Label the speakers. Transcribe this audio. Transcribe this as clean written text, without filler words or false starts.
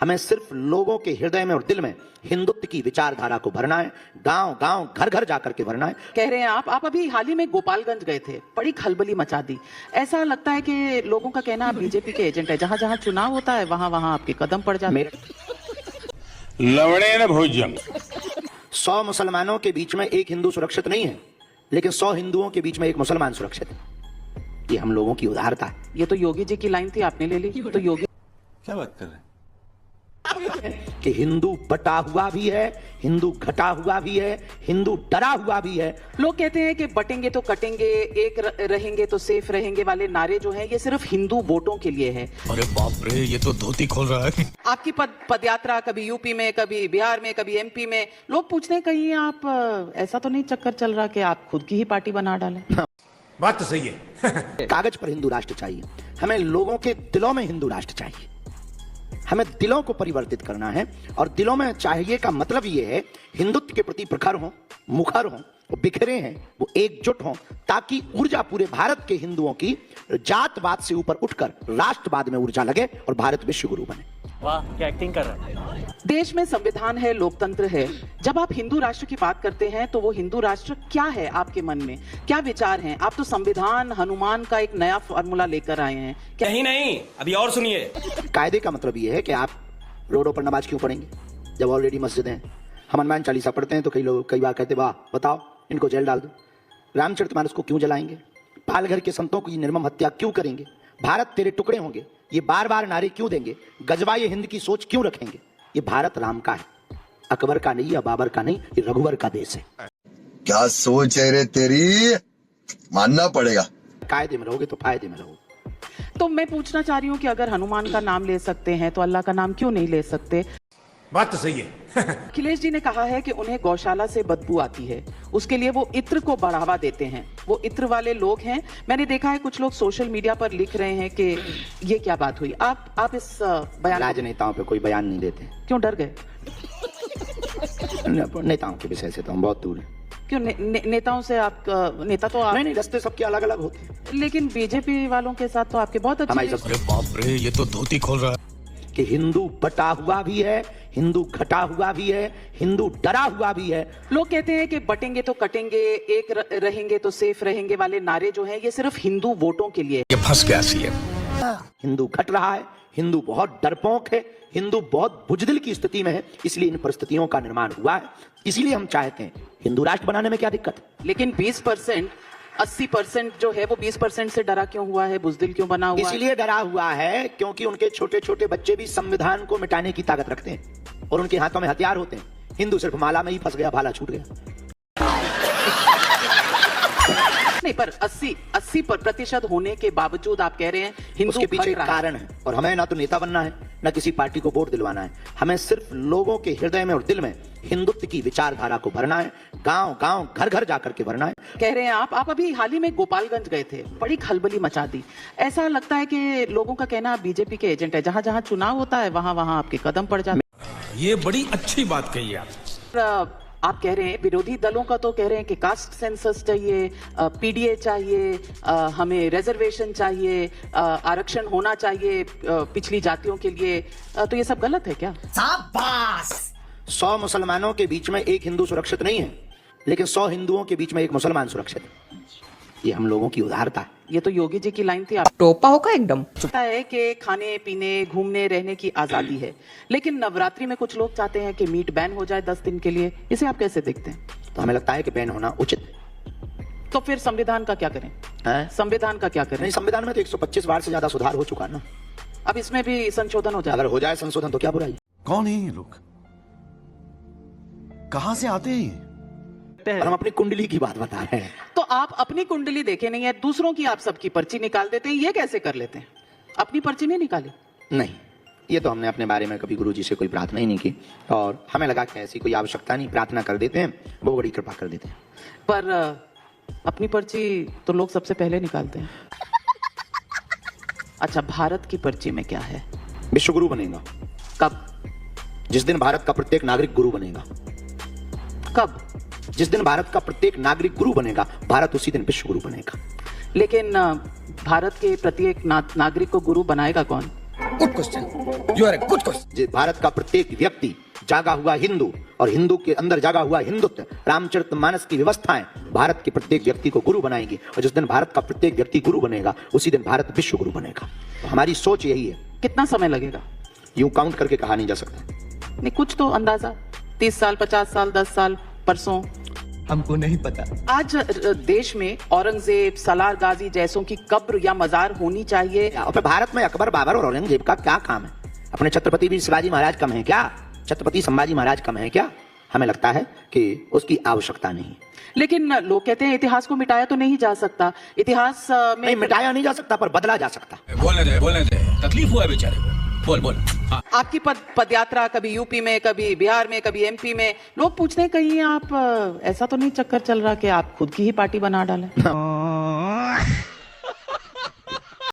Speaker 1: हमें सिर्फ लोगों के हृदय में और दिल में हिंदुत्व की विचारधारा को भरना है, गांव गांव घर घर जाकर के भरना है।
Speaker 2: कह रहे हैं आप अभी हाल ही में गोपालगंज गए थे, बड़ी खलबली मचा दी। ऐसा लगता है कि लोगों का कहना आप बीजेपी के एजेंट है, जहां जहां चुनाव होता है वहां वहां आपके कदम पड़ जाते हैं।
Speaker 3: लवणेन भोज्यम।
Speaker 1: 100 मुसलमानों के बीच में एक हिंदू सुरक्षित नहीं है, लेकिन 100 हिंदुओं के बीच में एक मुसलमान सुरक्षित है। ये हम लोगों की उदारता है।
Speaker 2: ये तो योगी जी की लाइन थी, आपने ले ली। तो योगी
Speaker 3: क्या बात कर रहे हैं?
Speaker 1: कि हिंदू बटा हुआ भी है, हिंदू घटा हुआ भी है, हिंदू डरा हुआ भी है।
Speaker 2: लोग कहते हैं कि बटेंगे तो कटेंगे, एक रहेंगे तो सेफ रहेंगे वाले नारे जो हैं ये सिर्फ हिंदू वोटों के लिए है।
Speaker 4: अरे बाप रे, ये तो धोती खोल रहा है।
Speaker 2: आपकी पदयात्रा कभी यूपी में, कभी बिहार में, कभी एमपी में, लोग पूछते हैं कहीं आप ऐसा तो नहीं चक्कर चल रहा कि आप खुद की ही पार्टी बना डालें?
Speaker 3: बात तो सही है।
Speaker 1: कागज पर हिंदू राष्ट्र चाहिए, हमें लोगों के दिलों में हिंदू राष्ट्र चाहिए। हमें दिलों को परिवर्तित करना है, और दिलों में चाहिए का मतलब ये है हिंदुत्व के प्रति प्रखर हो, मुखर हो, वो बिखरे हैं, वो एकजुट हो, ताकि ऊर्जा पूरे भारत के हिंदुओं की जातवाद से ऊपर उठकर राष्ट्रवाद में ऊर्जा लगे और भारत विश्व गुरु बने।
Speaker 5: वाह, क्या एक्टिंग कर रहा है।
Speaker 2: देश में संविधान है, लोकतंत्र है। जब आप हिंदू राष्ट्र की बात करते हैं तो वो हिंदू राष्ट्र क्या है आपके मन में, क्या विचार हैं? आप तो संविधान हनुमान का एक नया फॉर्मूला लेकर आए हैं। क्या
Speaker 5: नहीं, अभी और सुनिए।
Speaker 1: कायदे का मतलब ये है कि आप रोडों पर नमाज क्यों पढ़ेंगे जब ऑलरेडी मस्जिद हैं? हम हनुमान चालीसा पढ़ते हैं तो कई लोग कई बार कहते वाह बताओ इनको जेल डाल दो। रामचरितमानस को क्यों जलाएंगे? पालघर के संतों की निर्मम हत्या क्यों करेंगे? भारत तेरे टुकड़े होंगे ये बार बार नारे क्यों देंगे? गजवाए हिंद की सोच क्यों रखेंगे? ये भारत राम का है, अकबर का नहीं या बाबर का नहीं, ये रघुवर का देश है।
Speaker 6: क्या सोच है रे तेरी, मानना पड़ेगा।
Speaker 1: कायदे में रहोगे तो फायदे में रहोगे।
Speaker 2: तो मैं पूछना चाह रही हूँ कि अगर हनुमान का नाम ले सकते हैं तो अल्लाह का नाम क्यों नहीं ले सकते?
Speaker 3: बात तो सही है।
Speaker 2: अखिलेश जी ने कहा है कि उन्हें गौशाला से बदबू आती है, उसके लिए वो इत्र को बढ़ावा देते हैं। वो इत्र वाले लोग हैं। मैंने देखा है कुछ लोग सोशल मीडिया पर लिख रहे हैं कि ये क्या बात हुई। आप इस बयान,
Speaker 1: राजनेताओं पे कोई बयान नहीं देते।
Speaker 2: क्यों डर गए?
Speaker 1: नेताओं के विषय से तो हम बहुत दूर हैं।
Speaker 2: क्यों नेताओं से? आप नेता तो आप
Speaker 1: नहीं, रास्ते सबके अलग अलग होते हैं,
Speaker 2: लेकिन बीजेपी वालों के साथ तो आपके बहुत अच्छे।
Speaker 4: अरे बाप रे, ये तो धोती खोल रहा है।
Speaker 1: कि हिंदू बटा हुआ भी है, हिंदू घटा हुआ भी है, हिंदू डरा हुआ भी है।
Speaker 2: लोग कहते हैं कि बटेंगे तो कटेंगे, एक रहेंगे तो सेफ रहेंगे वाले नारे जो हैं ये सिर्फ हिंदू वोटों के लिए।
Speaker 4: ये फंस गया सीएम।
Speaker 1: हिंदू घट रहा है, हिंदू बहुत डरपोक है, हिंदू बहुत बुजदिल की स्थिति में है, इसलिए इन परिस्थितियों का निर्माण हुआ है। इसीलिए हम चाहते हैं हिंदू राष्ट्र बनाने में क्या दिक्कत है?
Speaker 2: लेकिन 20%, 80% जो है वो 20% से डरा क्यों हुआ है, बुजदिल क्यों बना हुआ है?
Speaker 1: इसलिए डरा हुआ है क्योंकि उनके छोटे छोटे बच्चे भी संविधान को मिटाने की ताकत रखते हैं और उनके हाथों में हथियार होते हैं। हिंदू सिर्फ माला में ही फंस गया, भाला छूट गया।
Speaker 2: नहीं, पर 80% होने के बावजूद आप कह रहे हैं हिंदू
Speaker 1: उसके पीछे एक
Speaker 2: घट रहा है।
Speaker 1: कारण है, और हमें ना तो नेता बनना है ना किसी पार्टी को वोट दिलवाना है। हमें सिर्फ लोगों के हृदय में और दिल में हिंदुत्व की विचारधारा को भरना है, गांव गांव घर घर जाकर के भरना है।
Speaker 2: कह रहे हैं आप अभी हाल ही में गोपालगंज गए थे, बड़ी खलबली मचा दी। ऐसा लगता है कि लोगों का कहना आप बीजेपी के एजेंट है, जहां जहां चुनाव होता है वहां वहां आपके कदम पड़ जाते हैं।
Speaker 4: ये बड़ी अच्छी बात कही आप।
Speaker 2: आप कह रहे हैं विरोधी दलों का तो कह रहे हैं कि कास्ट सेंसस चाहिए, पीडीए चाहिए, हमें रिजर्वेशन चाहिए, आरक्षण होना चाहिए पिछली जातियों के लिए। तो ये सब गलत है क्या?
Speaker 1: 100 मुसलमानों के बीच में एक हिंदू सुरक्षित नहीं है, लेकिन 100 हिंदुओं के बीच में एक मुसलमान सुरक्षित है। ये हम लोगों की उदारता है।
Speaker 2: ये तो योगी जी की लाइन थी। आप
Speaker 7: टोपा होगा एकदम।
Speaker 2: पता है कि खाने पीने घूमने रहने की आजादी है, लेकिन नवरात्रि में कुछ लोग चाहते हैं कि मीट बैन हो जाए 10 दिन के लिए। इसे आप कैसे देखते हैं?
Speaker 1: तो हमें लगता है कि बैन होना उचित है।
Speaker 2: तो फिर संविधान का क्या करें? संविधान का क्या करें?
Speaker 1: नहीं, संविधान में तो 125 बार से ज्यादा सुधार हो चुका है ना।
Speaker 2: अब इसमें भी संशोधन हो जाए।
Speaker 1: अगर हो जाए संशोधन तो क्या बुराई?
Speaker 4: कौन है ये लोग, कहां से आते हैं?
Speaker 1: और हम अपनी कुंडली की बात बता रहे हैं।
Speaker 2: तो आप अपनी कुंडली देखे नहीं है, दूसरों की आप सबकी पर्ची निकाल देते हैं। ये कैसे कर लेते हैं? अपनी पर्ची नहीं निकाली?
Speaker 1: नहीं, ये तो हमने अपने बारे में कभी गुरुजी से कोई प्रार्थना ही नहीं की, और हमें लगा कि ऐसी कोई आवश्यकता नहीं, प्रार्थना कर देते हैं, वो बड़ी कृपा कर देते हैं।
Speaker 2: पर अपनी पर्ची तो लोग सबसे पहले निकालते हैं। अच्छा, भारत की पर्ची में क्या है?
Speaker 1: विश्व गुरु बनेगा।
Speaker 2: कब?
Speaker 1: जिस दिन भारत का प्रत्येक नागरिक गुरु बनेगा।
Speaker 2: कब?
Speaker 1: जिस दिन भारत का प्रत्येक नागरिक गुरु बनेगा, भारत उसी दिन विश्व गुरु बनेगा।
Speaker 2: लेकिन भारत के प्रत्येक नागरिक को गुरु बनाएगा कौन?
Speaker 7: Good question, you are a good question.
Speaker 1: Bharat का प्रत्येक व्यक्ति जागा हुआ हिंदू और हिंदू के अंदर जागा हुआ हिंदुत्व, रामचरितमानस की व्यवस्थाएं भारत के प्रत्येक व्यक्ति को गुरु बनाएंगी। और जिस दिन भारत का प्रत्येक व्यक्ति गुरु बनेगा उसी दिन भारत विश्व गुरु बनेगा। तो हमारी सोच यही है।
Speaker 2: कितना समय लगेगा?
Speaker 1: यूं काउंट करके कहा नहीं जा सकता।
Speaker 2: नहीं, कुछ तो अंदाजा, 30 साल, 50 साल, 10 साल, परसों?
Speaker 7: हमको नहीं पता।
Speaker 2: आज देश में औरंगजेब, सलार गाजी जैसों की कब्र या मजार होनी चाहिए।
Speaker 1: और फिर भारत में अकबर, बाबर और औरंगजेब का क्या काम है? अपने छत्रपति वीर शिवाजी महाराज कम है क्या? छत्रपति संभाजी महाराज कम है क्या? हमें लगता है कि उसकी आवश्यकता नहीं।
Speaker 2: लेकिन लोग कहते हैं इतिहास को मिटाया तो नहीं जा सकता। इतिहास में
Speaker 1: नहीं, मिटाया नहीं जा सकता पर बदला जा सकता।
Speaker 7: बोलने दे, तकलीफ हुआ है बेचारे को। बोल। हाँ।
Speaker 2: आपकी पदयात्रा कभी यूपी में, कभी बिहार में, कभी एमपी में, लोग पूछते हैं कहीं आप ऐसा तो नहीं चक्कर चल रहा कि आप खुद की ही पार्टी बना डालें?